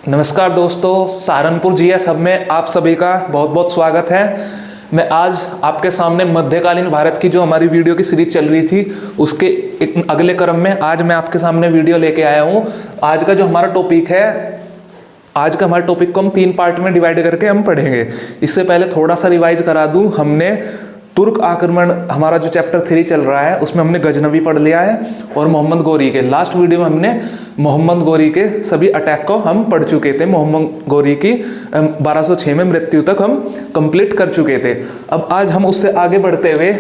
नमस्कार दोस्तों, Saharanpur GS hub में आप सभी का बहुत बहुत स्वागत है। मैं आज आपके सामने मध्यकालीन भारत की जो हमारी वीडियो की सीरीज चल रही थी उसके एक अगले क्रम में आज मैं आपके सामने वीडियो लेके आया हूँ। आज का जो हमारा टॉपिक है, आज का हमारे टॉपिक को हम 3 पार्ट में डिवाइड करके हम पढ़ेंगे। इससे पहले थोड़ा सा रिवाइज करा दूं, हमने तुर्क आक्रमण हमारा जो चैप्टर 3 चल रहा है उसमें हमने गजनवी पढ़ लिया है और मोहम्मद गोरी के लास्ट वीडियो में हमने मोहम्मद गोरी के सभी अटैक को हम पढ़ चुके थे। मोहम्मद गोरी की 1206 में मृत्यु तक हम कंप्लीट कर चुके थे। अब आज हम उससे आगे बढ़ते हुए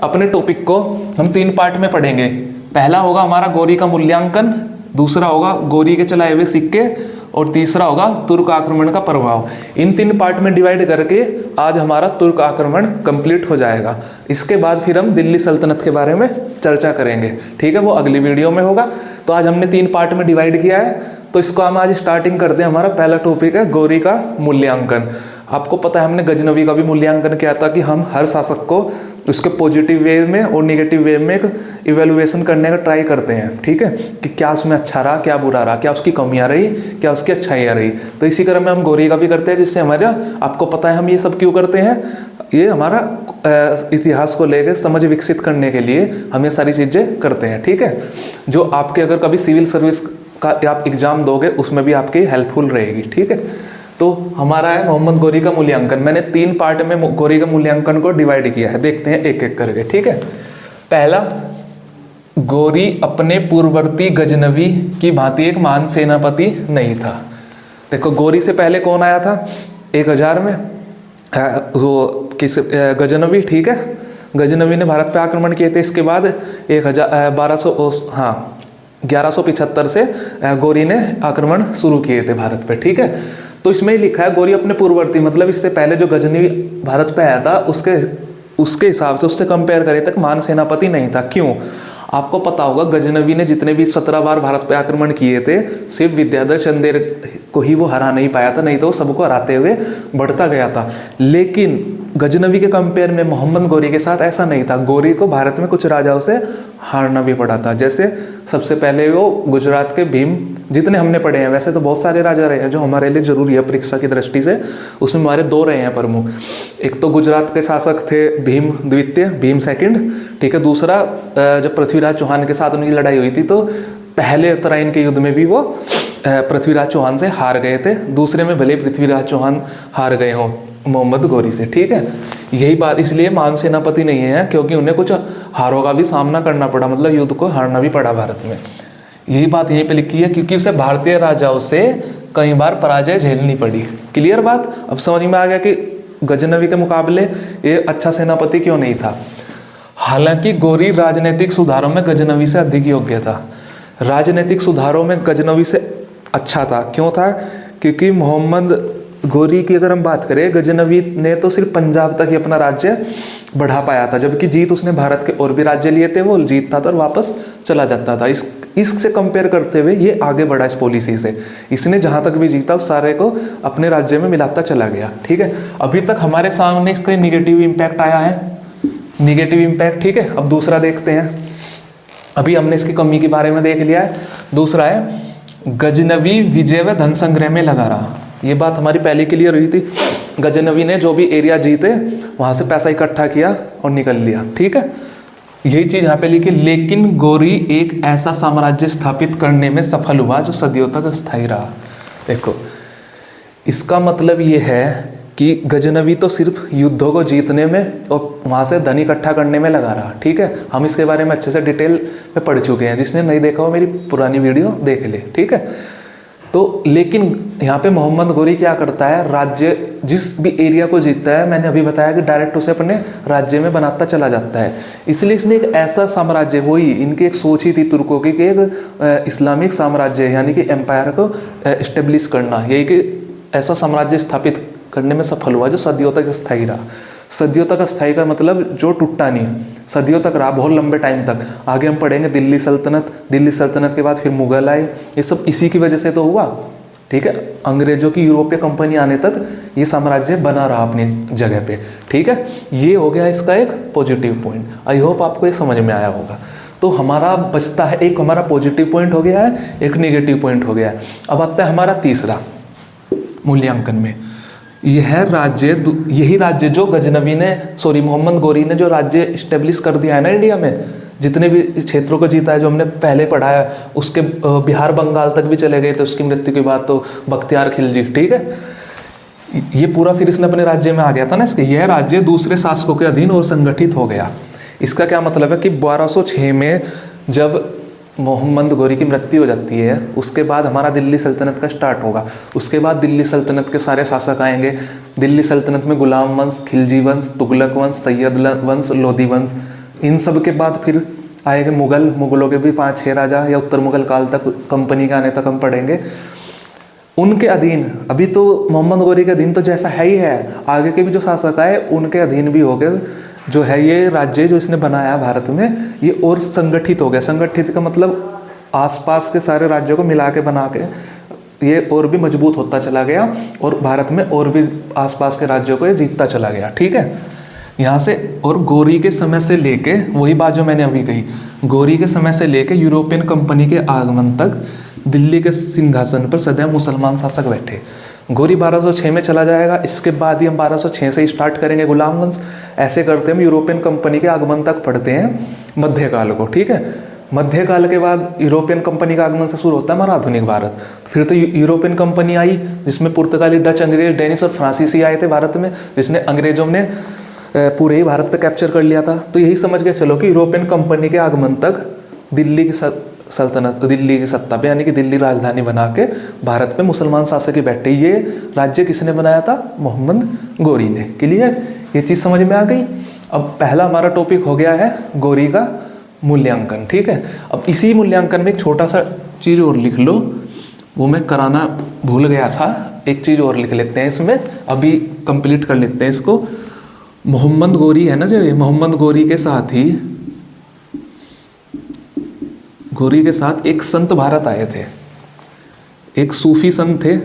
अपने टॉपिक को हम 3 पार्ट में पढ़ेंगे। पहला होगा हमारा गोरी का मूल्यांकन, दूसरा होगा गोरी के चलाए हुए सिक्के और तीसरा होगा तुर्क आक्रमण का प्रभाव। इन 3 पार्ट में डिवाइड करके आज हमारा तुर्क आक्रमण कंप्लीट हो जाएगा। इसके बाद फिर हम दिल्ली सल्तनत के बारे में चर्चा करेंगे, ठीक है, वो अगली वीडियो में होगा। तो आज हमने 3 पार्ट में डिवाइड किया है, तो इसको हम आज स्टार्टिंग करते हैं। हमारा पहला टॉपिक है गोरी का मूल्यांकन। आपको पता है हमने गजनवी का भी मूल्यांकन किया था कि हम हर शासक को उसके पॉजिटिव वे में और निगेटिव वे में एक इवेलुएशन करने का ट्राई करते हैं, ठीक है, कि क्या उसमें अच्छा रहा, क्या बुरा रहा, क्या उसकी कमियां रही, क्या उसकी अच्छाइयाँ रही। तो इसी क्रम में हम गोरी का भी करते हैं, जिससे हमारा, आपको पता है हम ये सब क्यों करते हैं, ये हमारा इतिहास को लेकर समझ विकसित करने के लिए हम ये सारी चीज़ें करते हैं, ठीक है, जो आपके अगर कभी सिविल सर्विस का आप एग्जाम दोगे उसमें भी आपकी हेल्पफुल रहेगी, ठीक है। तो हमारा है मोहम्मद गोरी का मूल्यांकन। मैंने 3 पार्ट में गोरी का मूल्यांकन को डिवाइड किया है, देखते हैं एक एक करके, ठीक है। पहला, गोरी अपने पूर्ववर्ती गजनवी की भांति एक महान सेनापति नहीं था। देखो, गोरी से पहले कौन आया था 1000 में, वो किस गजनवी, ठीक है, गजनवी ने भारत पे आक्रमण किए थे। इसके बाद 1175 से गोरी ने आक्रमण शुरू किए थे भारत पे, ठीक है। तो इसमें ही लिखा है गोरी अपने पूर्ववर्ती, मतलब इससे पहले जो गजनवी भारत पे आया था उसके हिसाब से, उससे कंपेयर करें तक महान सेनापति नहीं था। क्यों? आपको पता होगा गजनवी ने जितने भी 17 बार भारत पे आक्रमण किए थे, सिर्फ विद्याधर चंदेल को ही वो हरा नहीं पाया था, नहीं तो वो सबको हराते हुए बढ़ता गया था। लेकिन गजनवी के कंपेयर में मोहम्मद गोरी के साथ ऐसा नहीं था। गोरी को भारत में कुछ राजाओं से हारना भी पड़ा था। जैसे सबसे पहले वो गुजरात के भीम, जितने हमने पढ़े हैं, वैसे तो बहुत सारे राजा रहे हैं जो हमारे लिए जरूरी है परीक्षा की दृष्टि से, उसमें हमारे 2 रहे हैं प्रमुख। एक तो गुजरात के शासक थे भीम द्वितीय, भीम सेकंड, ठीक है। दूसरा, जब पृथ्वीराज चौहान के साथ उनकी लड़ाई हुई थी तो पहले तराइन के युद्ध में भी वो पृथ्वीराज चौहान से हार गए थे। दूसरे में भले पृथ्वीराज चौहान हार गए हों मोहम्मद गोरी से, ठीक है। यही बात, इसलिए महान सेनापति नहीं है क्योंकि उन्हें कुछ हारों का भी सामना करना पड़ा, मतलब युद्ध को हारना भी पड़ा भारत में। यही बात यहीं पे लिखी है क्योंकि उसे भारतीय राजाओं से कई बार पराजय झेलनी पड़ी। क्लियर बात? अब समझ में आ गया कि गजनवी के मुकाबले ये अच्छा सेनापति क्यों नहीं था। हालांकि गोरी राजनीतिक सुधारों में गजनवी से अधिक योग्य था। राजनीतिक सुधारों में गजनवी से अच्छा था। क्यों था? क्योंकि मोहम्मद गोरी की अगर हम बात करें, गजनवी ने तो सिर्फ पंजाब तक ही अपना राज्य बढ़ा पाया था, जबकि जीत उसने भारत के और भी राज्य लिए थे, वो जीतता था और वापस चला जाता था। इससे कंपेयर करते हुए ये आगे बढ़ा इस पॉलिसी से। इसने जहां तक भी जीता उस सारे को अपने राज्य में मिलाता चला गया, ठीक है। अभी तक हमारे सामने इसका निगेटिव इम्पैक्ट आया है, निगेटिव इम्पैक्ट, ठीक है। अब दूसरा देखते हैं। अभी हमने इसकी कमी के बारे में देख लिया है। दूसरा है, गजनवी विजय व धन संग्रह में लगा रहा। ये बात हमारी पहले क्लियर हुई थी। गजनवी ने जो भी एरिया जीते वहां से पैसा इकट्ठा किया और निकल लिया, ठीक है। यही चीज यहाँ पे लिखी। लेकिन गोरी एक ऐसा साम्राज्य स्थापित करने में सफल हुआ जो सदियों तक स्थायी रहा। देखो, इसका मतलब ये है कि गजनवी तो सिर्फ युद्धों को जीतने में और वहाँ से धन इकट्ठा करने में लगा रहा, ठीक है। हम इसके बारे में अच्छे से डिटेल में पढ़ चुके हैं, जिसने नहीं देखा हो मेरी पुरानी वीडियो देख ले, ठीक है। तो लेकिन यहाँ पे मोहम्मद गोरी क्या करता है, राज्य जिस भी एरिया को जीतता है, मैंने अभी बताया कि डायरेक्ट उसे अपने राज्य में बनाता चला जाता है। इसलिए इसने एक ऐसा साम्राज्य, वही इनकी एक सोच ही थी तुर्कों की, कि एक इस्लामिक साम्राज्य यानी कि एम्पायर को एस्टेब्लिश करना, यही कि ऐसा साम्राज्य स्थापित करने में सफल हुआ जो सदियों तक स्थायी रहा। सदियों तक स्थायी का मतलब जो टूटा नहीं, सदियों तक रहा, बहुत लंबे टाइम तक। आगे हम पढ़ेंगे दिल्ली सल्तनत के बाद फिर मुगल आए, ये सब इसी की वजह से तो हुआ, ठीक है। अंग्रेजों की यूरोपीय कंपनी आने तक ये साम्राज्य बना रहा अपनी जगह पे, ठीक है। ये हो गया इसका एक पॉजिटिव पॉइंट। आई होप आपको ये समझ में आया होगा। तो हमारा बचता है, एक हमारा पॉजिटिव पॉइंट हो गया है, एक नेगेटिव पॉइंट हो गया है। अब आता है हमारा तीसरा, मूल्यांकन में। यही राज्य जो गजनवी ने मोहम्मद गोरी ने जो राज्य इस्टेब्लिश कर दिया है ना इंडिया में, जितने भी क्षेत्रों को जीता है जो हमने पहले पढ़ा है, उसके बिहार बंगाल तक भी चले गए थे उसकी मृत्यु के बाद तो बख्तियार खिलजी, ठीक है। ये पूरा फिर इसने अपने राज्य में आ गया था ना इसके, यह राज्य दूसरे शासकों के अधीन और संगठित हो गया। इसका क्या मतलब है कि 1206 में जब मोहम्मद गोरी की मृत्यु हो जाती है, उसके बाद हमारा दिल्ली सल्तनत का स्टार्ट होगा। उसके बाद दिल्ली सल्तनत के सारे शासक आएंगे। दिल्ली सल्तनत में गुलाम वंश, खिलजी वंश, तुगलक वंश, सैयद वंश, लोधी वंश, इन सब के बाद फिर आएंगे मुगलों के भी 5-6 राजा, या उत्तर मुगल काल तक, कंपनी के आने तक हम पढ़ेंगे। उनके अधीन, अभी तो मोहम्मद गोरी के अधीन तो जैसा है ही है, आगे के भी जो शासक आए उनके अधीन भी हो गए जो है ये राज्य जो इसने बनाया भारत में, ये और संगठित हो गया। संगठित का मतलब आसपास के सारे राज्यों को मिला के बना के ये और भी मजबूत होता चला गया और भारत में और भी आसपास के राज्यों को ये जीतता चला गया, ठीक है। यहाँ से, और गोरी के समय से लेके, वही बात जो मैंने अभी कही, गोरी के समय से लेके यूरोपियन कंपनी के आगमन तक दिल्ली के सिंहासन पर सदैव मुसलमान शासक बैठे। गोरी 1206 में चला जाएगा, इसके बाद ही हम 1206 से ही स्टार्ट करेंगे गुलाम वंश। ऐसे करते हम यूरोपियन कंपनी के आगमन तक पढ़ते हैं मध्यकाल को, ठीक है। मध्यकाल के बाद यूरोपियन कंपनी का आगमन से शुरू होता है हमारा आधुनिक भारत। फिर तो यूरोपियन कंपनी आई जिसमें पुर्तगाली, डच, अंग्रेज, डेनिश और फ्रांसीसी आए थे भारत में, जिसने अंग्रेजों ने पूरे ही भारत पे कैप्चर कर लिया था। तो यही समझ के चलो कि यूरोपियन कंपनी के आगमन तक दिल्ली की सल्तनत, दिल्ली की सत्ता पे, यानी कि दिल्ली राजधानी बना के भारत पे मुसलमान शासक ही बैठे। ये राज्य किसने बनाया था? मोहम्मद गोरी ने। क्लियर? ये चीज़ समझ में आ गई। अब पहला हमारा टॉपिक हो गया है गोरी का मूल्यांकन, ठीक है। अब इसी मूल्यांकन में एक छोटा सा चीज़ और लिख लो, वो मैं कराना भूल गया था, एक चीज़ और लिख लेते हैं इसमें, अभी कंप्लीट कर लेते हैं इसको। मोहम्मद गोरी है ना, जो ये मोहम्मद गोरी के साथ ही, गोरी के साथ एक संत भारत आए थे, एक सूफी संत थे।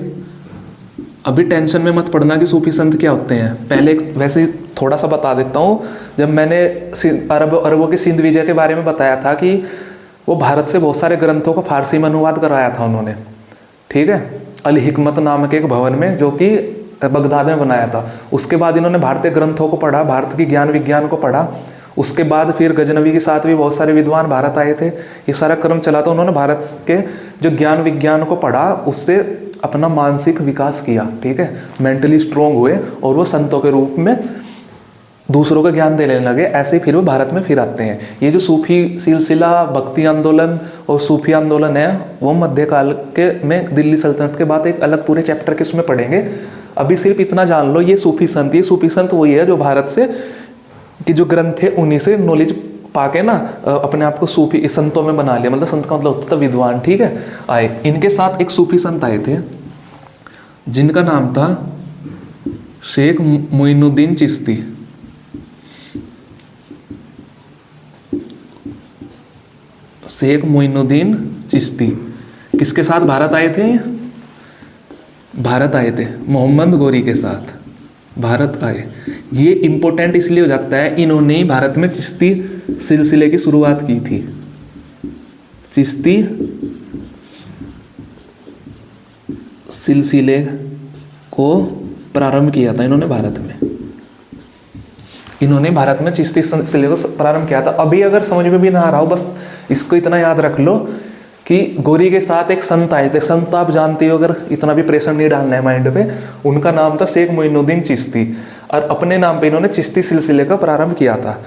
अभी टेंशन में मत पड़ना कि सूफी संत क्या होते हैं, पहले वैसे ही थोड़ा सा बता देता हूँ। जब मैंने अरबों के सिंध विजय के बारे में बताया था कि वो भारत से बहुत सारे ग्रंथों को फारसी में अनुवाद कराया था उन्होंने, ठीक है, अल हिकमत नाम के एक भवन में जो कि बगदाद में बनाया था। उसके बाद इन्होंने भारतीय ग्रंथों को पढ़ा, भारत की ज्ञान विज्ञान को पढ़ा। उसके बाद फिर गजनवी के साथ भी बहुत सारे विद्वान भारत आए थे, ये सारा क्रम चला। तो उन्होंने भारत के जो ज्ञान विज्ञान को पढ़ा, उससे अपना मानसिक विकास किया, ठीक है, मेंटली स्ट्रोंग हुए और वो संतों के रूप में दूसरों को ज्ञान देने लगे। ऐसे ही फिर वो भारत में फिर आते हैं। ये जो सूफी सिलसिला, भक्ति आंदोलन और सूफी आंदोलन है, वो मध्यकाल के में दिल्ली सल्तनत के बाद एक अलग पूरे चैप्टर के उसमें पढ़ेंगे। अभी सिर्फ इतना जान लो, ये सूफी संत वही है जो भारत से कि जो ग्रंथ थे उन्हीं से नॉलेज पाके ना अपने आप को सूफी संतों में बना लिया। मतलब संत का मतलब होता था विद्वान, ठीक है। आए, इनके साथ एक सूफी संत आए थे जिनका नाम था शेख मोइनुद्दीन चिश्ती। शेख मोइनुद्दीन चिश्ती किसके साथ भारत आए थे? भारत आए थे मोहम्मद गोरी के साथ भारत आए। ये इम्पोर्टेंट इसलिए हो जाता है, इन्होंने ही भारत में चिश्ती सिलसिले की शुरुआत की थी। चिश्ती सिलसिले को प्रारंभ किया था इन्होंने भारत में। इन्होंने भारत में चिश्ती सिलसिले को प्रारंभ किया था। अभी अगर समझ में भी ना आ रहा हो, बस इसको इतना याद रख लो कि गोरी के साथ एक संत आए थे। संत आप जानते हो, अगर इतना भी प्रेशर नहीं डालना है माइंड पे। उनका नाम था शेख मोइनुद्दीन चिश्ती और अपने नाम पे इन्होंने चिश्ती सिलसिले का प्रारंभ किया था।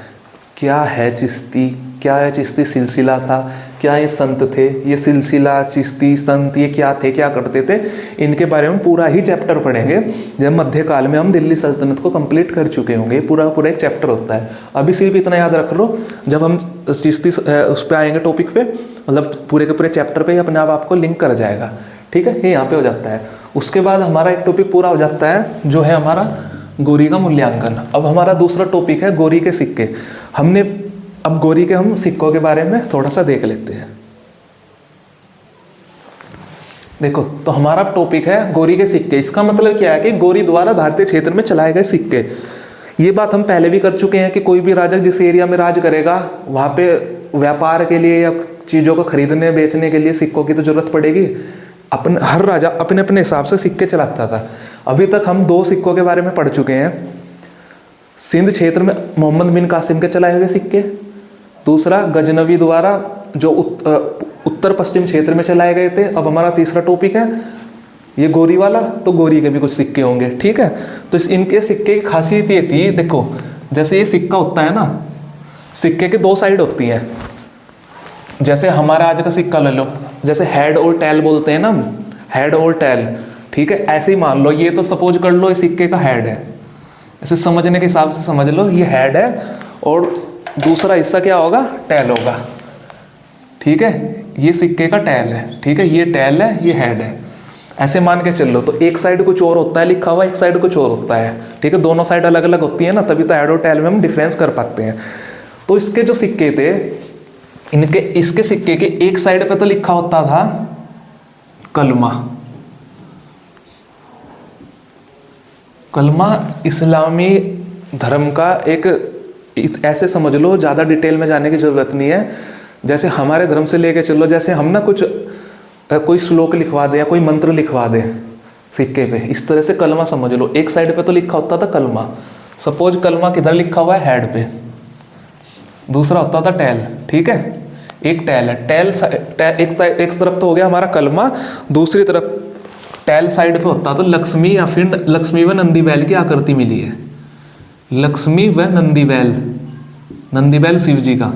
क्या है चिश्ती, क्या है चिश्ती सिलसिला था, क्या ये संत थे, ये सिलसिला, चिश्ती, संत, ये क्या थे, क्या करते थे, इनके बारे में पूरा ही चैप्टर पढ़ेंगे जब मध्यकाल में हम दिल्ली सल्तनत को कंप्लीट कर चुके होंगे। पूरा एक चैप्टर होता है। अभी सिर्फ इतना याद रख लो, जब हम चिश्ती उस पर आएंगे टॉपिक पे, मतलब पूरे के पूरे चैप्टर पे ही अपने आप आपको लिंक कर जाएगा, ठीक है। ये यहाँ पे हो जाता है। उसके बाद हमारा एक टॉपिक पूरा हो जाता है जो है हमारा गोरी का मूल्यांकन। अब हमारा दूसरा टॉपिक है गोरी के सिक्के। हमने अब गोरी के हम सिक्कों के बारे में थोड़ा सा देख लेते हैं। देखो, तो हमारा टॉपिक है गोरी के सिक्के। इसका मतलब क्या है कि गोरी द्वारा भारतीय क्षेत्र में चलाए गए सिक्के। ये बात हम पहले भी कर चुके हैं कि कोई भी राजा जिस एरिया में राज करेगा वहाँ पे व्यापार के लिए या चीज़ों को खरीदने बेचने के लिए सिक्कों की तो जरूरत पड़ेगी। हर राजा अपने अपने हिसाब से सिक्के चलाता था। अभी तक हम 2 सिक्कों के बारे में पढ़ चुके हैं। सिंध क्षेत्र में मोहम्मद बिन कासिम के चलाए हुए सिक्के, दूसरा गजनवी द्वारा जो उत्तर पश्चिम क्षेत्र में चलाए गए थे। अब हमारा तीसरा टॉपिक है ये गोरी वाला, तो गोरी के भी कुछ सिक्के होंगे, ठीक है। तो इनके सिक्के की खासियत ये थी, देखो जैसे ये सिक्का होता है ना, सिक्के के 2 साइड होती हैं। जैसे हमारा आज का सिक्का ले लो, जैसे हेड और टेल बोलते हैं ना, हेड और टेल, ठीक है। ऐसे ही मान लो, ये तो सपोज कर लो ये सिक्के का हेड है, ऐसे समझने के हिसाब से समझ लो ये हेड है और दूसरा हिस्सा क्या होगा, टेल होगा, ठीक है। ये सिक्के का टेल है, ठीक है, ये टेल है, ये हेड है, ऐसे मान के चल लो। तो एक साइड कुछ और होता है लिखा हुआ, एक साइड कुछ और होता है, ठीक है। दोनों साइड अलग अलग होती है ना, तभी तो हेड और टेल में हम डिफरेंस कर पाते हैं। तो इसके जो सिक्के थे, इसके सिक्के के एक साइड पे तो लिखा होता था कलमा। कलमा इस्लामी धर्म का एक, ऐसे समझ लो, ज़्यादा डिटेल में जाने की ज़रूरत नहीं है। जैसे हमारे धर्म से लेके चलो, जैसे हम ना कुछ कोई श्लोक लिखवा दे या कोई मंत्र लिखवा दे सिक्के पे, इस तरह से कलमा समझ लो। एक साइड पे तो लिखा होता था कलमा, सपोज कलमा किधर लिखा हुआ है, हेड पे, दूसरा होता था टेल, ठीक है। एक टेल है, टेल एक तरफ तो हो गया हमारा कलमा, दूसरी तरफ टेल साइड पे होता तो लक्ष्मी, या फिर लक्ष्मी व नंदी बैल की आकृति मिली है। लक्ष्मी व नंदी बैल, नंदी बैल शिव जी का,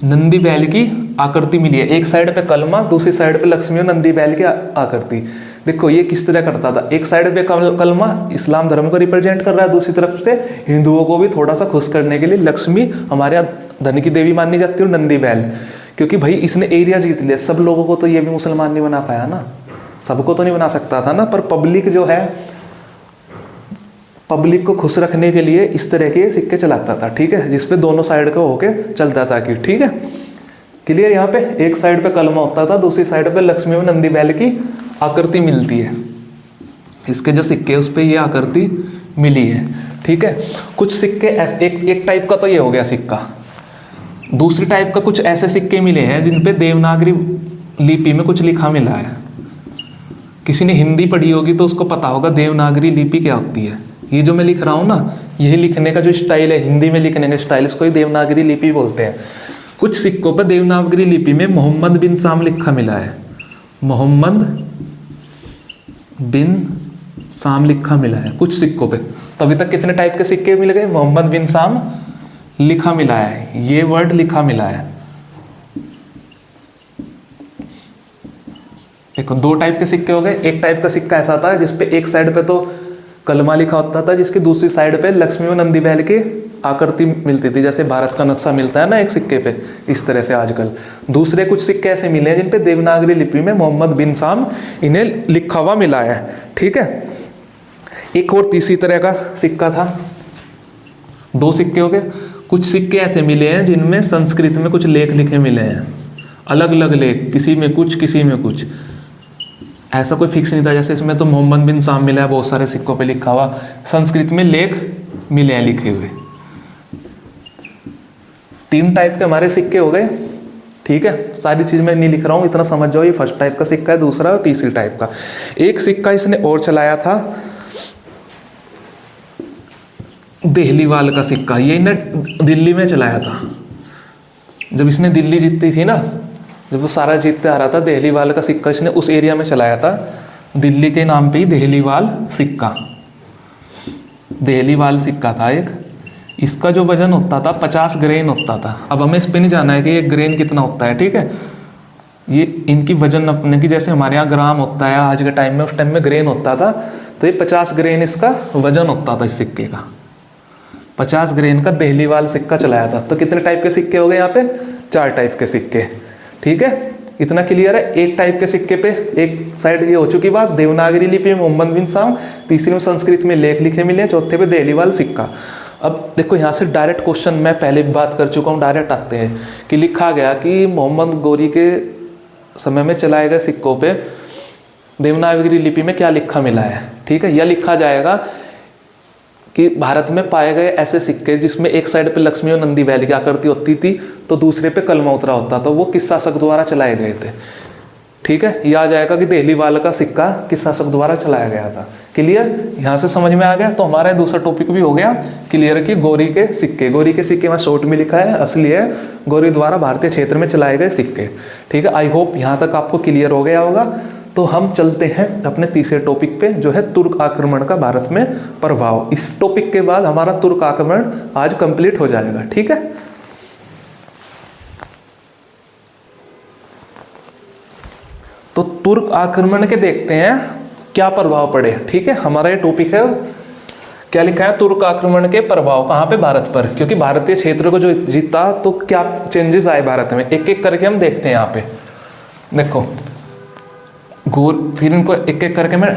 नंदी बैल की आकृति मिली है। एक साइड पे कलमा, दूसरी साइड पे लक्ष्मी और नंदी बैल की आकृति। देखो ये किस तरह करता था, एक साइड पे कलमा इस्लाम धर्म को रिप्रेजेंट कर रहा है, दूसरी तरफ से हिंदुओं को भी थोड़ा सा खुश करने के लिए लक्ष्मी हमारे यहाँ धन की देवी मानी जाती है, और नंदी बैल क्योंकि भाई इसने एरिया जीत लिया। सब लोगों को तो ये भी मुसलमान नहीं बना पाया ना, सबको तो नहीं बना सकता था ना, पर पब्लिक जो है, पब्लिक को खुश रखने के लिए इस तरह के सिक्के चलाता था, ठीक है, जिसपे दोनों साइड को होके चलता था कि, ठीक है, क्लियर। यहाँ पे एक साइड पे कलमा होता था, दूसरी साइड पे लक्ष्मी और नंदी बैल की आकृति मिलती है। इसके जो सिक्के उस पे ये आकृति मिली है, ठीक है। कुछ सिक्के एक टाइप का तो ये हो गया सिक्का। दूसरी टाइप का कुछ ऐसे सिक्के मिले हैं जिनपे देवनागरी लिपि में कुछ लिखा मिला है। किसी ने हिंदी पढ़ी होगी तो उसको पता होगा देवनागरी लिपि क्या होती है। ये जो मैं लिख रहा हूँ ना, यही लिखने का जो स्टाइल है, हिंदी में लिखने का स्टाइल, इसको ही देवनागरी लिपि बोलते हैं। कुछ सिक्कों पर देवनागरी लिपि में मोहम्मद बिन साम लिखा मिला है, मोहम्मद बिन साम लिखा मिला है कुछ सिक्कों पे। तो अभी तक कितने टाइप के सिक्के मिल गए, मोहम्मद बिन साम लिखा मिला है, ये वर्ड लिखा मिला है। देखो 2 टाइप के सिक्के हो गए। एक टाइप का सिक्का ऐसा था जिसपे एक साइड पे तो कलमा लिखा होता था, जिसकी दूसरी साइड पे लक्ष्मी और नंदी बैल की आकृति मिलती थी, जैसे भारत का नक्शा मिलता है ना एक सिक्के पे, इस तरह से आजकल। दूसरे कुछ सिक्के ऐसे मिले हैं जिनपे देवनागरी लिपि में मोहम्मद बिन साम इन्हें लिखा हुआ मिला है, ठीक है। एक और तीसरी तरह का सिक्का था, 2 सिक्के हो गए। कुछ सिक्के ऐसे मिले हैं जिनमें संस्कृत में कुछ लेख लिखे मिले हैं, अलग अलग लेख, किसी में कुछ किसी में कुछ, ऐसा कोई फिक्स नहीं था। जैसे इसमें तो मोहम्मद बिन साम मिला है, बहुत सारे सिक्कों पे लिखा हुआ, संस्कृत में लेख मिले हैं लिखे हुए। 3 टाइप के हमारे सिक्के हो गए, ठीक है। सारी चीज मैं नहीं लिख रहा हूँ, इतना समझ जाओ। ये फर्स्ट टाइप का सिक्का है, दूसरा और तीसरी टाइप का। एक सिक्का इसने और चलाया था, देहलीवाल का सिक्का। ये इन्हें दिल्ली में चलाया था, जब इसने दिल्ली जीती थी ना, जब वो सारा जीतते आ रहा था, देहलीवाल का सिक्का इसने उस एरिया में चलाया था, दिल्ली के नाम पे ही देहलीवाल सिक्का, देहलीवाल सिक्का था एक। इसका जो वजन होता था 50 ग्रेन होता था। अब हमें इस पे नहीं जाना है कि ये ग्रेन कितना होता है, ठीक है। ये इनकी वजन अपने की, जैसे हमारे यहाँ ग्राम होता है आज के टाइम में, उस टाइम में ग्रेन होता था, तो ये 50 ग्रेन इसका वजन होता था इस सिक्के का। 50 ग्रेन का देहलीवाल सिक्का चलाया था। तो कितने टाइप के सिक्के हो गए यहाँ पे, 4 टाइप के सिक्के, ठीक है। इतना क्लियर है। एक टाइप के सिक्के पे एक साइड ये हो चुकी बात, देवनागरी लिपि में मोहम्मद बिन साम, तीसरी में संस्कृत में लेख लिखे मिले, चौथे पे देहलीवाल सिक्का। अब देखो यहाँ से डायरेक्ट क्वेश्चन, मैं पहले भी बात कर चुका हूँ, डायरेक्ट आते हैं कि लिखा गया कि मोहम्मद गोरी के समय में चलाए गए सिक्कों पे देवनागरी लिपि में क्या लिखा मिला है, ठीक है। यह लिखा जाएगा कि भारत में पाए गए ऐसे सिक्के जिसमें एक साइड पे लक्ष्मी और नंदी बैल की आकृति होती थी, तो दूसरे पे कलमा उतरा होता था, वो किस शासक द्वारा चलाए गए थे, ठीक है। यह आ जाएगा कि देहलीवाल का सिक्का किस शासक द्वारा चलाया गया था। क्लियर, यहाँ से समझ में आ गया। तो हमारा दूसरा टॉपिक भी हो गया क्लियर कि गौरी के सिक्के। गौरी के सिक्के में शॉर्ट में लिखा है, असली है गौरी द्वारा भारतीय क्षेत्र में चलाए गए सिक्के। ठीक है, आई होप यहाँ तक आपको क्लियर हो गया होगा। तो हम चलते हैं अपने तीसरे टॉपिक पे, जो है तुर्क आक्रमण का भारत में प्रभाव। इस टॉपिक के बाद हमारा तुर्क आक्रमण आज कंप्लीट हो जाएगा। ठीक है, तो तुर्क आक्रमण के देखते हैं क्या प्रभाव पड़े। ठीक है, हमारा ये टॉपिक है, क्या लिखा है, तुर्क आक्रमण के प्रभाव कहाँ पे, भारत पर। क्योंकि भारतीय क्षेत्र को जो जीता तो क्या चेंजेस आए भारत में, एक एक करके हम देखते हैं। यहाँ पे देखो फिर इनको एक एक करके मैं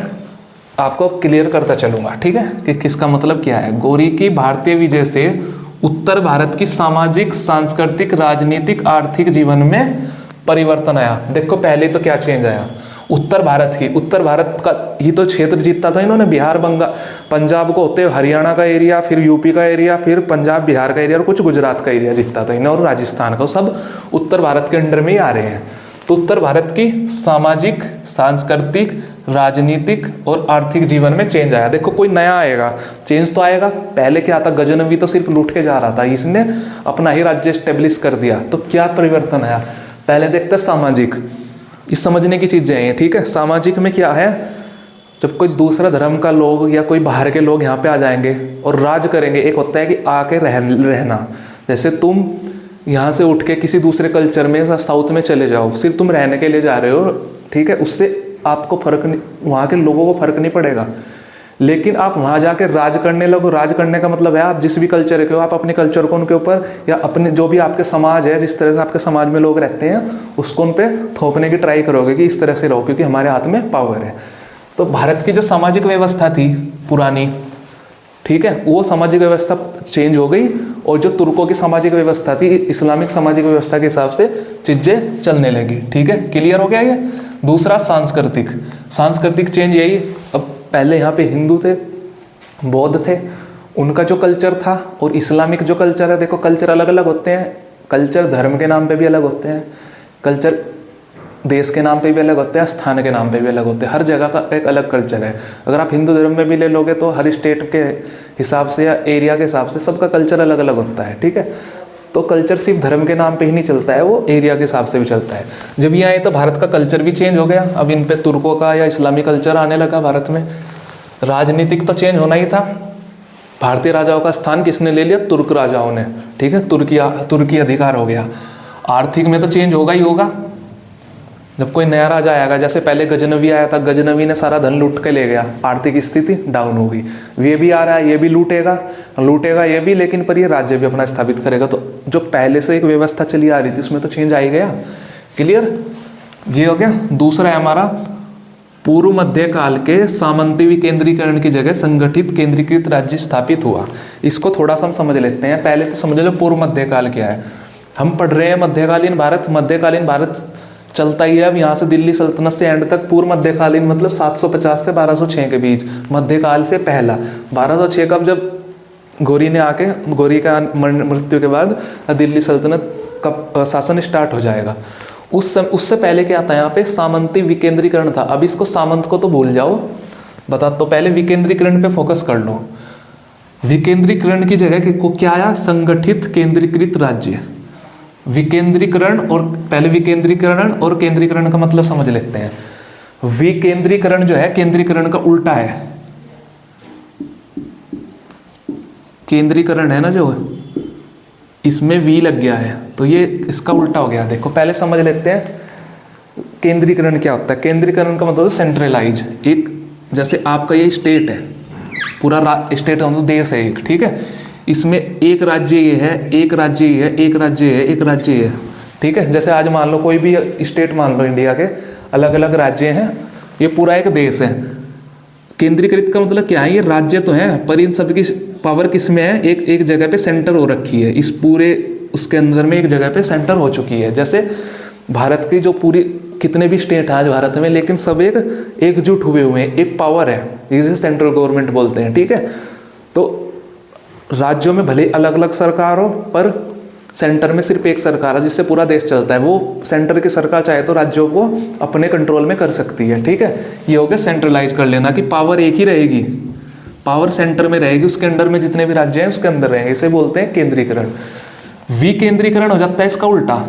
आपको क्लियर करता चलूंगा। ठीक है, कि किसका मतलब क्या है। गौरी की भारतीय विजय से उत्तर भारत की सामाजिक, सांस्कृतिक, राजनीतिक, आर्थिक जीवन में परिवर्तन आया। देखो पहले तो क्या चेंज आया, उत्तर भारत का ही तो क्षेत्र जीतता था इन्होंने, बिहार, बंगाल, पंजाब को होते हरियाणा का एरिया, फिर यूपी का एरिया, फिर पंजाब बिहार का एरिया और कुछ गुजरात का एरिया जीतता था इन्हें, और राजस्थान का, सब उत्तर भारत के अंडर में ही आ रहे हैं। तो उत्तर भारत की सामाजिक, सांस्कृतिक, राजनीतिक और आर्थिक जीवन में चेंज आया। देखो कोई नया आएगा, चेंज तो आएगा। पहले क्या था, गजनवी तो सिर्फ लूट के जा रहा था, इसने अपना ही राज्य स्टेब्लिश कर दिया। तो क्या परिवर्तन आया, पहले देखते हैं सामाजिक। इस समझने की चीजें हैं। ठीक है, सामाजिक में क्या है, जब कोई दूसरा धर्म का लोग या कोई बाहर के लोग यहाँ पे आ जाएंगे और राज करेंगे। एक होता है कि आके रहना, जैसे तुम यहाँ से उठ के किसी दूसरे कल्चर में, साउथ में चले जाओ, सिर्फ तुम रहने के लिए जा रहे हो। ठीक है, उससे आपको फर्क नहीं, वहाँ के लोगों को फर्क नहीं पड़ेगा। लेकिन आप वहाँ जाके राज करने लगो। राज करने का मतलब है आप जिस भी कल्चर के हो, आप अपने कल्चर को उनके ऊपर, या अपने जो भी आपके समाज है, जिस तरह से आपके समाज में लोग रहते हैं, उसको उन पर थोपने की ट्राई करोगे कि इस तरह से रहो, क्योंकि हमारे हाथ में पावर है। तो भारत की जो सामाजिक व्यवस्था थी पुरानी, ठीक है, वो सामाजिक व्यवस्था चेंज हो गई, और जो तुर्कों की सामाजिक व्यवस्था थी, इस्लामिक सामाजिक व्यवस्था के हिसाब से चीजें चलने लगी। ठीक है, क्लियर हो गया ये। दूसरा सांस्कृतिक चेंज यही, अब पहले यहाँ पे हिंदू थे, बौद्ध थे, उनका जो कल्चर था और इस्लामिक जो कल्चर है, देखो कल्चर अलग अलग होते हैं। कल्चर धर्म के नाम पे भी अलग होते हैं, कल्चर देश के नाम पे भी अलग होते हैं, स्थान के नाम पे भी अलग होते हैं। हर जगह का एक अलग कल्चर है। अगर आप हिंदू धर्म में भी ले लोगे तो हर स्टेट के हिसाब से या एरिया के हिसाब से सबका कल्चर अलग अलग होता है। ठीक है, तो कल्चर सिर्फ धर्म के नाम पे ही नहीं चलता है, वो एरिया के हिसाब से भी चलता है। जब ये आए तो भारत का कल्चर भी चेंज हो गया। अब इन पे तुर्कों का या इस्लामी कल्चर आने लगा भारत में। राजनीतिक तो चेंज होना ही था। भारतीय राजाओं का स्थान किसने ले लिया, तुर्क राजाओं ने। ठीक है, तुर्की अधिकार हो गया। आर्थिक में तो चेंज होगा ही होगा। जब कोई नया राजा आएगा, जैसे पहले गजनवी आया था, गजनवी ने सारा धन लूट के ले गया, आर्थिक स्थिति डाउन हो गई। ये भी आ रहा है, ये भी लूटेगा ये भी, लेकिन पर ये राज्य भी अपना स्थापित करेगा। तो जो पहले से एक व्यवस्था चली आ रही थी उसमें तो चेंज आ ही गया। क्लियर, ये हो गया। दूसरा है हमारा पूर्व मध्य काल के सामंती विकेंद्रीकरण की जगह संगठित केंद्रीकृत राज्य स्थापित हुआ। इसको थोड़ा सा हम समझ लेते हैं। पहले तो समझ लो पूर्व मध्यकाल क्या है। हम पढ़ रहे हैं मध्यकालीन भारत चलता ही है। अब यहाँ से दिल्ली सल्तनत से एंड तक पूर्व मध्यकालीन मतलब 750 से 1206 के बीच, मध्यकाल से पहला 1206 का, जब गौरी का मृत्यु के बाद दिल्ली सल्तनत का शासन स्टार्ट हो जाएगा। उससे पहले क्या था, यहाँ पे सामंती विकेंद्रीकरण था। अब इसको सामंत को तो भूल जाओ, बता तो पहले विकेंद्रीकरण पे फोकस कर लो। विकेंद्रीकरण की जगह को क्या आया, संगठित केंद्रीकृत राज्य। विकेंद्रीकरण और पहले विकेंद्रीकरण और केंद्रीकरण का मतलब समझ लेते हैं। विकेंद्रीकरण जो है केंद्रीकरण का उल्टा है। केंद्रीकरण है ना जो, इसमें वी लग गया है तो ये इसका उल्टा हो गया। देखो पहले समझ लेते हैं केंद्रीकरण क्या होता है। केंद्रीकरण का मतलब सेंट्रलाइज। एक जैसे आपका ये स्टेट है, पूरा स्टेट मतलब देश है एक, ठीक है, इसमें एक राज्य ये है, एक राज्य ये है, एक राज्य ये है, एक राज्य ये है, ठीक है। जैसे आज मान लो कोई भी स्टेट मान लो, इंडिया के अलग अलग राज्य हैं, ये पूरा एक देश है। केंद्रीकृत का मतलब क्या है, ये राज्य तो है पर इन सब की पावर किस में है, एक जगह पे सेंटर हो रखी है। इस पूरे उसके अंदर में एक जगह पे सेंटर हो चुकी है। जैसे भारत की जो पूरी कितने भी स्टेट हैं आज भारत में, लेकिन सब एकजुट हुए हुए हैं, एक पावर है, जिसे सेंट्रल गवर्नमेंट बोलते हैं, ठीक है। तो राज्यों में भले अलग अलग सरकार हो पर सेंटर में सिर्फ एक सरकार है जिससे पूरा देश चलता है। वो सेंटर की सरकार चाहे तो राज्यों को अपने कंट्रोल में कर सकती है, ठीक है। ये हो गया सेंट्रलाइज कर लेना कि पावर एक ही रहेगी, पावर सेंटर में रहेगी, उसके अंडर में जितने भी राज्य हैं उसके अंदर रहेंगे। इसे बोलते हैं केंद्रीकरण। विकेंद्रीकरण हो जाता है इसका उल्टा।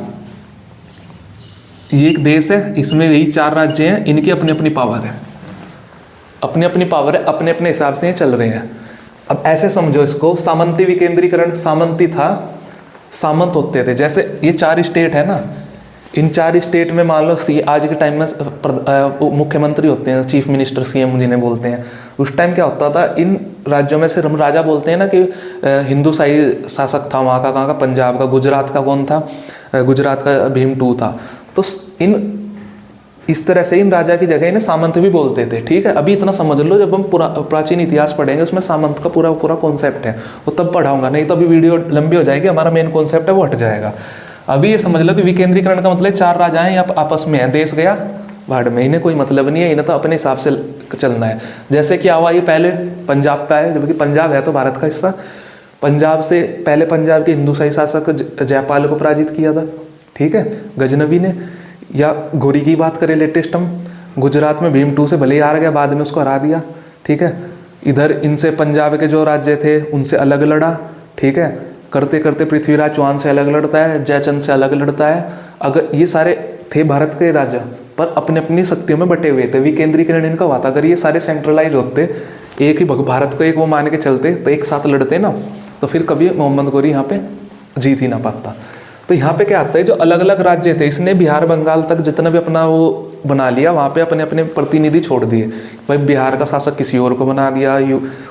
ये एक देश है, इसमें यही 4 राज्य हैं, इनकी अपनी अपनी पावर है, अपनी अपनी पावर है, अपने अपने हिसाब से ये चल रहे हैं। अब ऐसे समझो इसको, सामंती विकेंद्रीकरण। सामंती था, सामंत होते थे। जैसे ये 4 स्टेट है ना, इन 4 स्टेट में मान लो आज के टाइम में मुख्यमंत्री होते हैं, चीफ मिनिस्टर, सीएम जिन्हें बोलते हैं। उस टाइम क्या होता था, इन राज्यों में से हम राजा बोलते हैं ना कि हिंदू शाही शासक था वहाँ का, कहाँ का, पंजाब का। गुजरात का कौन था, गुजरात का भीम II था। तो इन इस तरह से इन राजा की जगह इन्हें सामंत भी बोलते थे, ठीक है। अभी इतना समझ लो, जब हम प्राचीन इतिहास पढ़ेंगे उसमें सामंत का पूरा कॉन्सेप्ट है, वो तब पढ़ाऊंगा, नहीं तो अभी वीडियो लंबी हो जाएगी, हमारा मेन कॉन्सेप्ट है वो हट जाएगा। अभी ये समझ लो कि विकेंद्रीकरण का मतलब 4 राजा हैं, या आपस में है, देश गया भाड़ में, इन्हें कोई मतलब नहीं है, इन्हें तो अपने हिसाब से चलना है। जैसे कि आवा ये पहले पंजाब का है, जबकि पंजाब है तो भारत का हिस्सा। पंजाब से पहले पंजाब के हिंदू शाही शासक जयपाल को पराजित किया था, ठीक है, गजनवी ने। या गोरी की बात करें लेटेस्ट हम, गुजरात में भीम II से भले ही हार गया, बाद में उसको हरा दिया, ठीक है। इधर इनसे पंजाब के जो राज्य थे उनसे अलग लड़ा, ठीक है। करते करते पृथ्वीराज चौहान से अलग लड़ता है, जयचंद से अलग लड़ता है। अगर ये सारे थे भारत के राजा, पर अपनी अपनी शक्तियों में बटे हुए थे। विकेंद्रीकरण इनका हुआ था। अगर ये सारे सेंट्रलाइज होते, एक ही भारत को एक वो मान के चलते, तो एक साथ लड़ते ना, तो फिर कभी मोहम्मद गोरी यहाँ पे जीत ही ना पाता। तो यहाँ पे क्या आता है, जो अलग अलग राज्य थे, इसने बिहार बंगाल तक जितना भी अपना वो बना लिया, वहाँ पे अपने अपने प्रतिनिधि छोड़ दिए। भाई बिहार का शासक किसी और को बना दिया,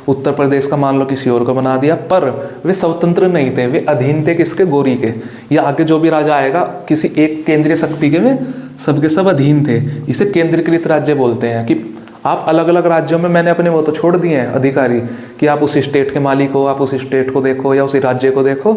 उत्तर प्रदेश का मान लो किसी और को बना दिया, पर वे स्वतंत्र नहीं थे, वे अधीन थे किसके, गोरी के। या आगे जो भी राजा आएगा किसी एक केंद्रीय शक्ति के में सबके सब अधीन थे। इसे केंद्रीकृत राज्य बोलते हैं। कि आप अलग अलग राज्यों में, मैंने अपने वो तो छोड़ दिए हैं अधिकारी कि आप उस स्टेट के मालिक हो, आप उस स्टेट को देखो या उस राज्य को देखो,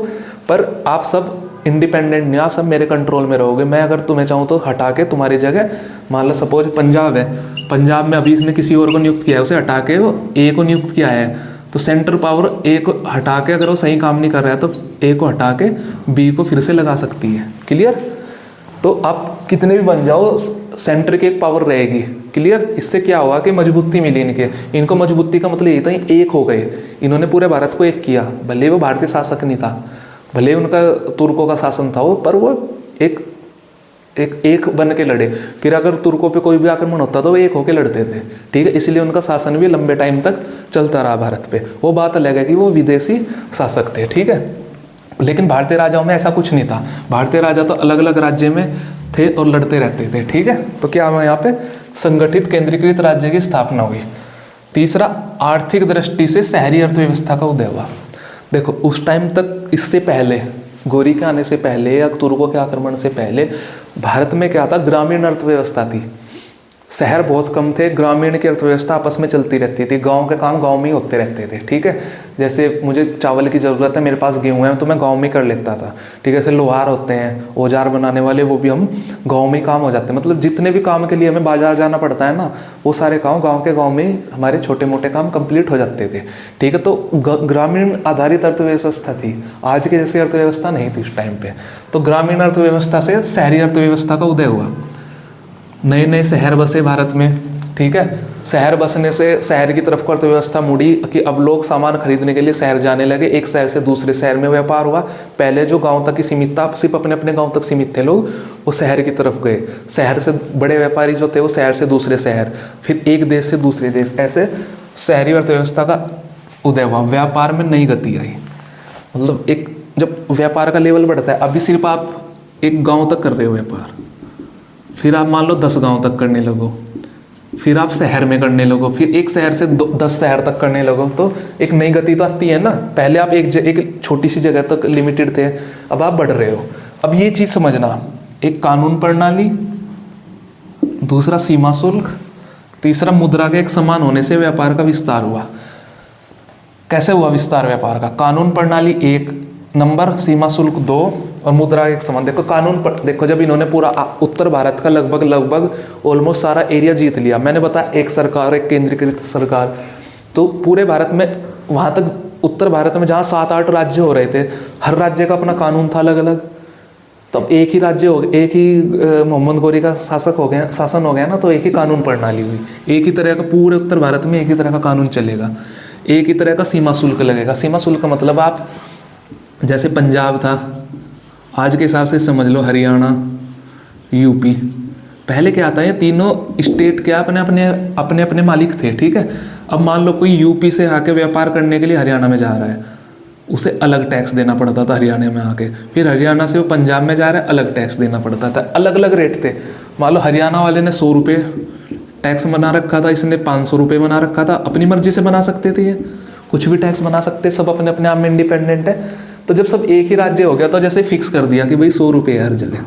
पर आप सब इंडिपेंडेंट नहीं, आप सब मेरे कंट्रोल में रहोगे। मैं अगर तुम्हें चाहूँ तो हटा के तुम्हारी जगह, मान लो सपोज पंजाब है, पंजाब में अभी इसने किसी और को नियुक्त किया है, उसे हटा के वो A को नियुक्त किया है, तो सेंट्रल पावर A को हटा के, अगर वो सही काम नहीं कर रहा है तो A को हटा के B को फिर से लगा सकती है। क्लियर? तो आप कितने भी बन जाओ, सेंटर की एक पावर रहेगी। क्लियर? इससे क्या हुआ कि मजबूती मिली इनको मजबूती का मतलब ये था, एक हो गए, इन्होंने पूरे भारत को एक किया। भले वो भारतीय शासक नहीं था, भले उनका तुर्कों का शासन था वो, पर वो एक बन के लड़े। फिर अगर तुर्कों पे कोई भी आक्रमण होता तो वो एक होके लड़ते थे, ठीक है। इसलिए उनका शासन भी लंबे टाइम तक चलता रहा भारत पे। वो बात अलग है कि वो विदेशी शासक थे, ठीक है। लेकिन भारतीय राजाओं में ऐसा कुछ नहीं था। भारतीय राजा तो अलग अलग राज्य में थे और लड़ते रहते थे, ठीक है। तो क्या हुआ यहाँ पे, संगठित केंद्रीकृत राज्य की स्थापना हुई। तीसरा, आर्थिक दृष्टि से शहरी अर्थव्यवस्था का उदय हुआ। देखो उस टाइम तक, इससे पहले, गोरी के आने से पहले या तुर्कों के आक्रमण से पहले, भारत में क्या था, ग्रामीण अर्थव्यवस्था थी। शहर बहुत कम थे, ग्रामीण की अर्थव्यवस्था आपस में चलती रहती थी। गांव के काम गांव में ही होते रहते थे, ठीक है। जैसे मुझे चावल की ज़रूरत है, मेरे पास गेहूँ है, तो मैं गांव में कर लेता था, ठीक है। जैसे लोहार होते हैं, औजार बनाने वाले, वो भी हम गांव में ही काम हो जाते हैं। मतलब जितने भी काम के लिए हमें बाजार जाना पड़ता है ना, वो सारे काम गाँव में ही हमारे छोटे मोटे काम कंप्लीट हो जाते थे, ठीक है। तो ग्रामीण आधारित अर्थव्यवस्था थी, आज की जैसी अर्थव्यवस्था नहीं थी उस टाइम पे। तो ग्रामीण अर्थव्यवस्था से शहरी अर्थव्यवस्था का उदय हुआ। नए नए शहर बसे भारत में, ठीक है। शहर बसने से शहर की तरफ को अर्थव्यवस्था मुड़ी कि अब लोग सामान खरीदने के लिए शहर जाने लगे। एक शहर से दूसरे शहर में व्यापार हुआ। पहले जो गांव तक ही सीमित था, सिर्फ अपने अपने गांव तक सीमित थे लोग, वो शहर की तरफ गए। शहर से बड़े व्यापारी जो थे वो शहर से दूसरे शहर, फिर एक देश से दूसरे देश, ऐसे शहरी अर्थव्यवस्था का उदय हुआ। व्यापार में नई गति आई। मतलब एक जब व्यापार का लेवल बढ़ता है, अभी सिर्फ आप एक गाँव तक कर रहे हो व्यापार, फिर आप मान लो 10 गांव तक करने लगो, फिर आप शहर में करने लगो, फिर एक शहर से 10 शहर तक करने लगो, तो एक नई गति तो आती है ना। पहले आप एक छोटी सी जगह तक लिमिटेड थे, अब आप बढ़ रहे हो। अब ये चीज़ समझना, एक कानून प्रणाली, दूसरा सीमा शुल्क, तीसरा मुद्रा के एक समान होने से व्यापार का विस्तार हुआ। कैसे हुआ विस्तार व्यापार का? कानून प्रणाली 1 नंबर, सीमा शुल्क 2 और मुद्रा एक समान। देखो कानून पर देखो, जब इन्होंने पूरा उत्तर भारत का लगभग ऑलमोस्ट सारा एरिया जीत लिया, मैंने बताया एक सरकार, एक केंद्रीकृत सरकार, तो पूरे भारत में वहाँ तक उत्तर भारत में जहाँ 7-8 राज्य हो रहे थे, हर राज्य का अपना कानून था अलग अलग। तब एक ही राज्य हो गया, एक ही मोहम्मद गौरी का शासन हो गया ना, तो एक ही कानून प्रणाली हुई, एक ही तरह का पूरे उत्तर भारत में एक ही तरह का कानून चलेगा, एक ही तरह का सीमा शुल्क लगेगा। सीमा शुल्क का मतलब आप जैसे पंजाब था, आज के हिसाब से समझ लो हरियाणा, यूपी। पहले क्या आता है, तीनों स्टेट क्या अपने अपने मालिक थे, ठीक है। अब मान लो कोई यूपी से आके व्यापार करने के लिए हरियाणा में जा रहा है, उसे अलग टैक्स देना पड़ता था हरियाणा में आके। फिर हरियाणा से वो पंजाब में जा रहा है, अलग टैक्स देना पड़ता था, अलग अलग रेट थे। मान लो हरियाणा वाले ने 100 रुपये टैक्स बना रखा था, इसने 500 रुपये बना रखा था। अपनी मर्जी से बना सकते थे, ये कुछ भी टैक्स बना सकते, सब अपने अपने आप में इंडिपेंडेंट है। तो जब सब एक ही राज्य हो गया तो जैसे फिक्स कर दिया कि भाई 100 रुपये है हर जगह,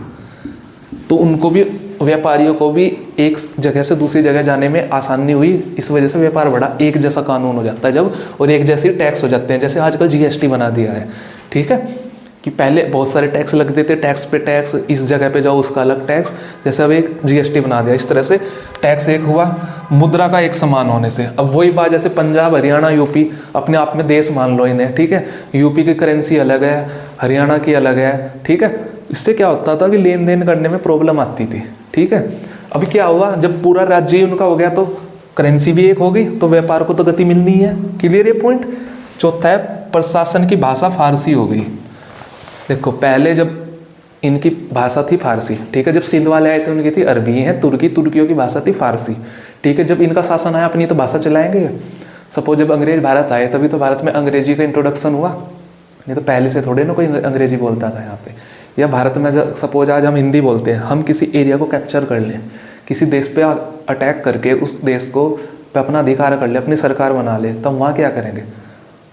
तो उनको भी, व्यापारियों को भी एक जगह से दूसरी जगह जाने में आसानी हुई। इस वजह से व्यापार बढ़ा, एक जैसा कानून हो जाता है जब, और एक जैसे टैक्स हो जाते हैं। जैसे आजकल जीएसटी बना दिया है, ठीक है, कि पहले बहुत सारे टैक्स लगते थे, टैक्स पे टैक्स, इस जगह पे जाओ उसका अलग टैक्स, जैसे अब एक जीएसटी बना दिया। इस तरह से टैक्स एक हुआ, मुद्रा का एक समान होने से। अब वही बात, जैसे पंजाब, हरियाणा, यूपी अपने आप में देश मान लो इन्हें, ठीक है। यूपी की करेंसी अलग है, हरियाणा की अलग है, ठीक है। इससे क्या होता था कि लेन देन करने में प्रॉब्लम आती थी, ठीक है। अभी क्या हुआ, जब पूरा राज्य उनका हो गया तो करेंसी भी एक हो गई, तो व्यापार को तो गति मिलनी है। क्लियर ये पॉइंट। चौथा है, प्रशासन की भाषा फारसी हो गई। देखो पहले जब इनकी भाषा थी फारसी, ठीक है, जब सिंध वाले आए थे उनकी थी अरबी है, तुर्कियों की भाषा थी फारसी, ठीक है। जब इनका शासन आया, अपनी तो भाषा चलाएंगे। सपोज जब अंग्रेज भारत आए, तभी तो भारत में अंग्रेजी का इंट्रोडक्शन हुआ, नहीं तो पहले से थोड़े ना कोई अंग्रेजी बोलता था यहाँ पे। या भारत में जब सपोज आज हम हिंदी बोलते हैं, हम किसी एरिया को कैप्चर कर लें, किसी देश पे अटैक करके उस देश को पे अपना अधिकार कर ले, अपनी सरकार बना ले, तब वहाँ क्या करेंगे,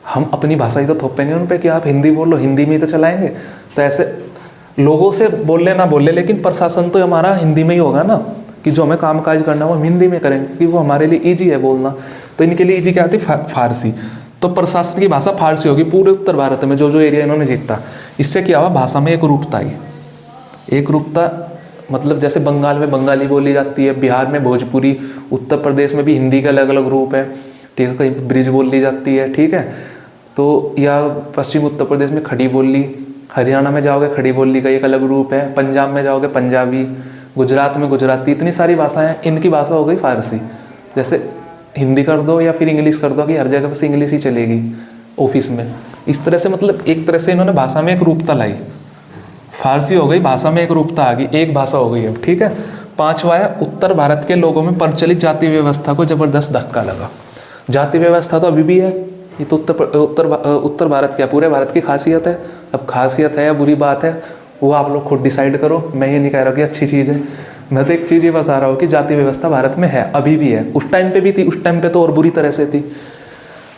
हम अपनी भाषा ही तो थोपेंगे उन पे कि आप हिंदी बोलो, हिंदी में ही तो चलाएंगे। तो ऐसे लोगों से बोले ना बोले, लेकिन प्रशासन तो हमारा हिंदी में ही होगा ना, कि जो हमें काम काज करना है वो हम हिंदी में करेंगे, कि वो हमारे लिए ईजी है बोलना। तो इनके लिए ईजी क्या थी, फारसी। तो प्रशासन की भाषा फारसी होगी पूरे उत्तर भारत में, जो जो एरिया इन्होंने जीता। इससे क्या हुआ, भाषा में एक रूपता आई। एक रूपता मतलब जैसे बंगाल में बंगाली बोली जाती है, बिहार में भोजपुरी, उत्तर प्रदेश में भी हिंदी का अलग अलग रूप है, ठीक है, कहीं ब्रिज बोली जाती है, ठीक है। तो या पश्चिम उत्तर प्रदेश में खड़ी बोली, हरियाणा में जाओगे खड़ी बोली का एक अलग रूप है, पंजाब में जाओगे पंजाबी, गुजरात में गुजराती, इतनी सारी भाषाएं। इनकी भाषा हो गई फारसी। जैसे हिंदी कर दो या फिर इंग्लिश कर दो, कि हर जगह पर इंग्लिश ही चलेगी ऑफिस में। इस तरह से मतलब एक तरह से इन्होंने भाषा में एक रूपता लाई। फारसी हो गई, भाषा में एक रूपता आ गई, एक भाषा हो गई अब, ठीक है। पांचवा है, उत्तर भारत के लोगों में प्रचलित जाति व्यवस्था को जबरदस्त धक्का लगा। जाति व्यवस्था तो अभी भी है, ये तो उत्तर भारत क्या पूरे भारत की खासियत है। अब खासियत है या बुरी बात है वो आप लोग खुद डिसाइड करो, मैं ये नहीं कह रहा कि अच्छी चीज़ है। मैं तो एक चीज़ ये बता रहा हूँ कि जाति व्यवस्था भारत में है, अभी भी है, उस टाइम पे भी थी, उस टाइम पे तो और बुरी तरह से थी।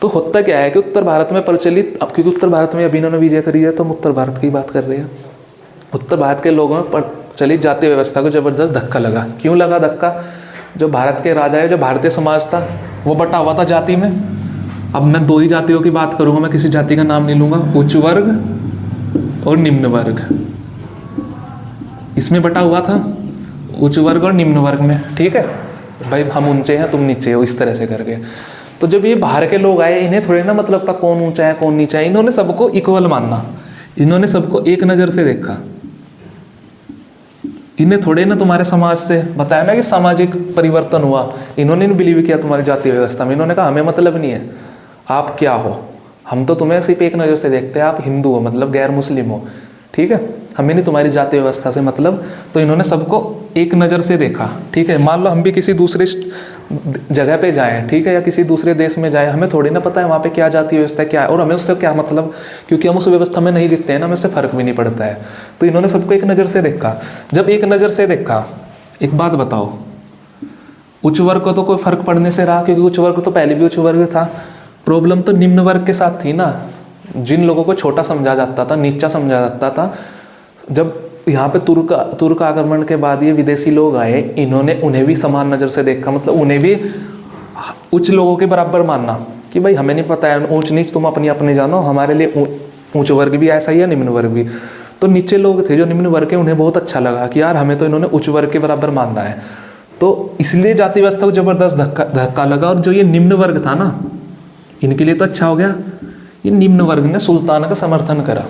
तो होता क्या है कि उत्तर भारत में प्रचलित, अब क्योंकि उत्तर भारत में अभी इन्होंने विजय करी है तो हम उत्तर भारत की बात कर रहे हैं। उत्तर भारत के लोगों में प्रचलित जाति व्यवस्था को जबरदस्त धक्का लगा। क्यों लगा धक्का, जो भारत के राजा है, जो भारतीय समाज था वो बटा हुआ था जाति में। अब मैं दो ही जातियों की बात करूँगा, मैं किसी जाति का नाम नहीं लूँगा, उच्च वर्ग और निम्न वर्ग, इसमें बटा हुआ था, उच्च वर्ग और निम्न वर्ग में, ठीक है भाई, हम ऊंचे हैं तुम नीचे हो, इस तरह से करके। तो जब ये बाहर के लोग आए, इन्हें थोड़े ना मतलब था कौन ऊंचा है कौन नीचा है, इन्होंने सबको इक्वल मानना, इन्होंने सबको एक नज़र से देखा। इन्हें थोड़े ना तुम्हारे समाज से बताया ना कि सामाजिक परिवर्तन हुआ, इन्होंने नहीं बिलीव किया तुम्हारी जातीय व्यवस्था में। इन्होंने कहा हमें मतलब नहीं है आप क्या हो, हम तो तुम्हें सिर्फ एक नज़र से देखते हैं, आप हिंदू हो मतलब गैर मुस्लिम हो, ठीक है, हमें नहीं तुम्हारी जातीय व्यवस्था से मतलब। तो इन्होंने सबको एक नज़र से देखा, ठीक है। मान लो हम भी किसी दूसरे जगह पे जाएं, ठीक है, या किसी दूसरे देश में जाएं, हमें थोड़ी ना पता है वहाँ पे क्या जातीय व्यवस्था क्या है और हमें उससे क्या मतलब, क्योंकि हम उस व्यवस्था में नहीं जीतते हैं ना, हमें उससे फर्क भी नहीं पड़ता है। तो इन्होंने सबको एक नज़र से देखा। जब एक नज़र से देखा, एक बात बताओ, उच्च वर्ग को तो कोई फर्क पड़ने से रहा, क्योंकि उच्च वर्ग तो पहले भी उच्च वर्ग था। प्रॉब्लम तो निम्न वर्ग के साथ थी ना, जिन लोगों को छोटा समझा जाता था, नीचा समझा जाता था। जब यहाँ पे तुर्क आक्रमण के बाद ये विदेशी लोग आए, इन्होंने उन्हें भी समान नज़र से देखा, मतलब उन्हें भी उच्च लोगों के बराबर मानना कि भाई हमें नहीं पता है, ऊंच नीच तुम अपनी अपनी जानो, हमारे लिए उच्च वर्ग भी ऐसा ही है, निम्न वर्ग भी। तो नीचे लोग थे जो निम्न वर्ग के, उन्हें बहुत अच्छा लगा कि यार हमें तो इन्होंने उच्च वर्ग के बराबर मानना है। तो इसलिए जाति व्यवस्था को जबरदस्त धक्का लगा। और जो ये निम्न वर्ग था ना, इनके लिए तो अच्छा हो गया, ये निम्न वर्ग ने सुल्तान का समर्थन करा।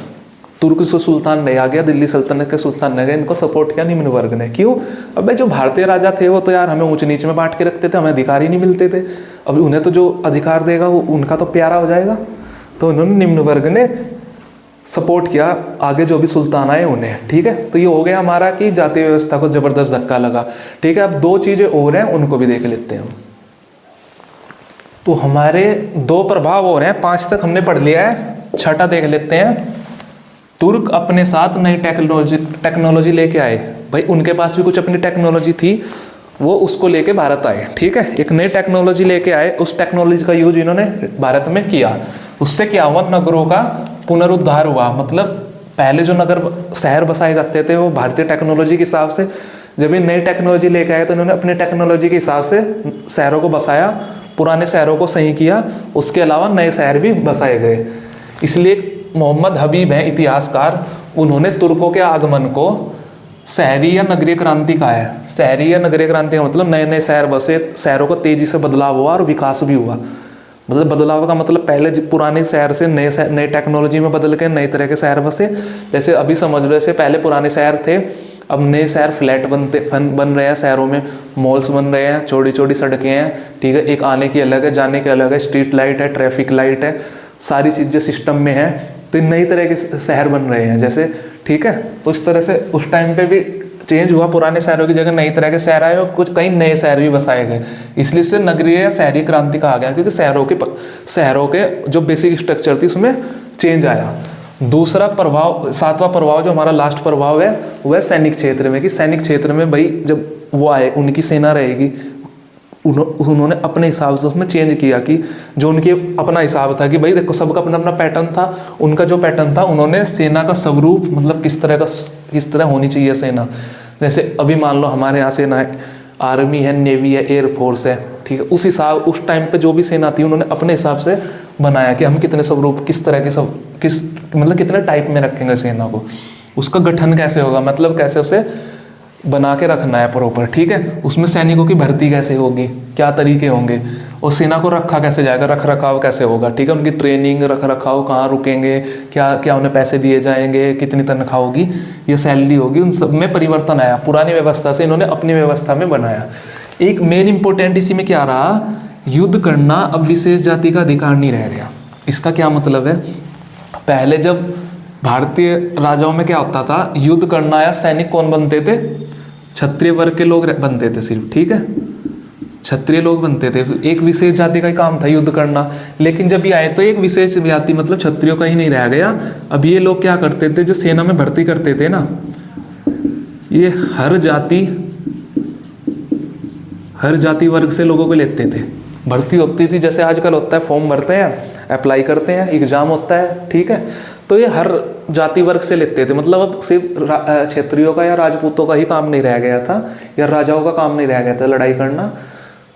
तुर्क से सुल्तान नहीं आ गया, दिल्ली सल्तनत के सुल्तान ने गए, इनको सपोर्ट किया निम्न वर्ग ने। क्यों? अब जो भारतीय राजा थे वो तो यार हमें ऊंच नीच में बांट के रखते थे, हमें अधिकार ही नहीं मिलते थे। अब उन्हें तो जो अधिकार देगा वो उनका तो प्यारा हो जाएगा, तो उन्होंने निम्न वर्ग ने सपोर्ट किया आगे जो भी सुल्तान आए उन्हें। ठीक है, तो ये हो गया हमारा कि जातीय व्यवस्था को जबरदस्त धक्का लगा। ठीक है, अब दो चीजें और हैं, उनको भी देख लेते हैं हम। तो हमारे दो प्रभाव और हैं, 5 तक हमने पढ़ लिया है, छठा देख लेते हैं। तुर्क अपने साथ नई टेक्नोलॉजी लेके आए। भाई उनके पास भी कुछ अपनी टेक्नोलॉजी थी, वो उसको लेके भारत आए। ठीक है, एक नई टेक्नोलॉजी लेके आए, उस टेक्नोलॉजी का यूज इन्होंने भारत में किया। उससे क्या हुआ, नगरों का पुनरुद्धार हुआ। मतलब पहले जो नगर शहर बसाए जाते थे वो भारतीय टेक्नोलॉजी के हिसाब से, जब ये नई टेक्नोलॉजी लेके आए तो इन्होंने अपनी टेक्नोलॉजी के हिसाब से शहरों को बसाया, पुराने शहरों को सही किया, उसके अलावा नए शहर भी बसाए गए। इसलिए मोहम्मद हबीब हैं इतिहासकार, उन्होंने तुर्कों के आगमन को शहरी या नगरीय क्रांति कहा है। शहरी या नगरीय क्रांति का मतलब नए नए शहर बसे, शहरों को तेजी से बदलाव हुआ और विकास भी हुआ। मतलब बदलाव का मतलब पहले पुराने शहर से नए टेक्नोलॉजी में बदल के नए तरह के शहर बसे। जैसे अभी समझ लो, जैसे पहले पुराने शहर थे, अब नए शहर फ्लैट बन रहे हैं, शहरों में मॉल्स बन रहे हैं, छोटी छोटी सड़कें हैं। ठीक है, एक आने की अलग है, जाने की अलग है, स्ट्रीट लाइट है, ट्रैफिक लाइट है, सारी चीज़ें सिस्टम में है। तो नई तरह के शहर बन रहे हैं जैसे। ठीक है, तो इस तरह से उस टाइम पे भी चेंज हुआ, पुराने शहरों की जगह नई तरह के शहर आए और कुछ कई नए शहर भी बसाए गए। इसलिए से नगरीय या शहरी क्रांति कहा गया, क्योंकि शहरों के जो बेसिक स्ट्रक्चर थी उसमें चेंज आया। दूसरा प्रभाव, सातवां प्रभाव जो हमारा लास्ट प्रभाव है वह सैनिक क्षेत्र में, कि सैनिक क्षेत्र में भाई जब वो आए, उनकी सेना रहेगी, उन्होंने अपने हिसाब से उसमें चेंज किया, कि जो उनके अपना हिसाब था कि भाई देखो सबका अपना अपना पैटर्न था। उनका जो पैटर्न था, उन्होंने सेना का स्वरूप, मतलब किस तरह होनी चाहिए सेना। जैसे अभी मान लो हमारे यहाँ सेना है, आर्मी है, नेवी है, एयरफोर्स है। ठीक है, उस हिसाब उस टाइम पे जो भी सेना थी उन्होंने अपने हिसाब से बनाया कि हम कितने स्वरूप, किस तरह के मतलब कितने टाइप में रखेंगे सेना को, उसका गठन कैसे होगा, मतलब कैसे उसे बना के रखना है प्रॉपर। ठीक है, उसमें सैनिकों की भर्ती कैसे होगी, क्या तरीके होंगे, और सेना को रखा कैसे जाएगा, रख रखाव कैसे होगा। ठीक है, उनकी ट्रेनिंग, रख रखाव, कहाँ रुकेंगे, क्या क्या उन्हें पैसे दिए जाएंगे, कितनी तनख्वाह होगी, ये सैलरी होगी, उन सब में परिवर्तन आया। पुरानी व्यवस्था से इन्होंने अपनी व्यवस्था में बनाया। एक मेन इंपॉर्टेंट इसी में क्या रहा, युद्ध करना अब विशेष जाति का अधिकार नहीं रह गया। इसका क्या मतलब है, पहले जब भारतीय राजाओं में क्या होता था, युद्ध करना या सैनिक कौन बनते थे, क्षत्रिय वर्ग के लोग बनते थे सिर्फ। ठीक है, क्षत्रिय लोग बनते थे, एक विशेष जाति का ही काम था युद्ध करना। लेकिन जब ये आए तो एक विशेष जाति मतलब क्षत्रियों का ही नहीं रह गया। अब ये लोग क्या करते थे, जो सेना में भर्ती करते थे ना, ये हर जाति वर्ग से लोगों को लेते थे। भर्ती होती थी जैसे आजकल होता है, फॉर्म भरते हैं, अप्लाई करते हैं, एग्जाम होता है। ठीक है, तो ये हर जाति वर्ग से लेते थे। मतलब अब सिर्फ क्षेत्रियों का या राजपूतों का ही काम नहीं रह गया था, या राजाओं का काम नहीं रह गया था लड़ाई करना,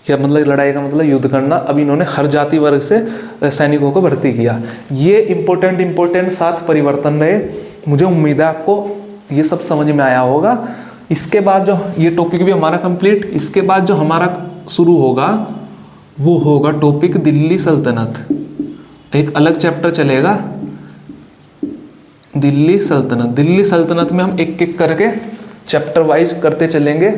या मतलब लड़ाई का मतलब युद्ध करना। अब इन्होंने हर जाति वर्ग से सैनिकों को भर्ती किया। ये इम्पोर्टेंट 7 परिवर्तन रहे। मुझे उम्मीद है आपको ये सब समझ में आया होगा। इसके बाद जो ये टॉपिक भी हमारा कंप्लीट, इसके बाद जो हमारा शुरू होगा वो होगा टॉपिक दिल्ली सल्तनत। एक अलग चैप्टर चलेगा दिल्ली सल्तनत में हम एक एक करके चैप्टर वाइज करते चलेंगे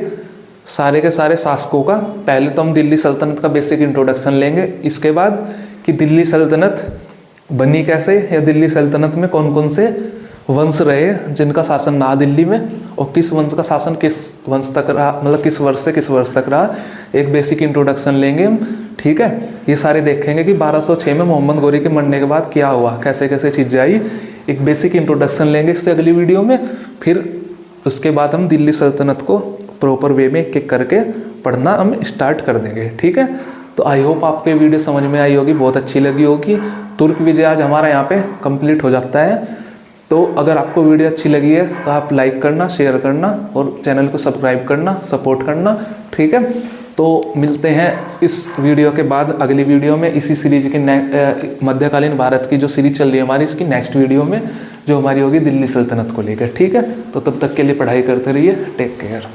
सारे के सारे शासकों का। पहले तो हम दिल्ली सल्तनत का बेसिक इंट्रोडक्शन लेंगे, इसके बाद कि दिल्ली सल्तनत बनी कैसे, या दिल्ली सल्तनत में कौन कौन से वंश रहे जिनका शासन रहा दिल्ली में, और किस वंश का शासन किस वंश तक रहा, मतलब किस वर्ष से किस वर्ष तक रहा। एक बेसिक इंट्रोडक्शन लेंगे हम। ठीक है, ये सारे देखेंगे कि 1206 में मोहम्मद गौरी के मरने के बाद क्या हुआ, कैसे कैसे चीज़ें आई। एक बेसिक इंट्रोडक्शन लेंगे इससे अगली वीडियो में। फिर उसके बाद हम दिल्ली सल्तनत को प्रॉपर वे में एक एक करके पढ़ना हम स्टार्ट कर देंगे। ठीक है, तो आई होप आपको ये वीडियो समझ में आई होगी, बहुत अच्छी लगी होगी। तुर्क विजय आज हमारा यहाँ पे कंप्लीट हो जाता है। तो अगर आपको वीडियो अच्छी लगी है तो आप लाइक करना, शेयर करना और चैनल को सब्सक्राइब करना, सपोर्ट करना। ठीक है, तो मिलते हैं इस वीडियो के बाद अगली वीडियो में, इसी सीरीज की मध्यकालीन भारत की जो सीरीज चल रही है हमारी, इसकी नेक्स्ट वीडियो में जो हमारी होगी दिल्ली सल्तनत को लेकर। ठीक है, तो तब तक के लिए पढ़ाई करते रहिए। Take care.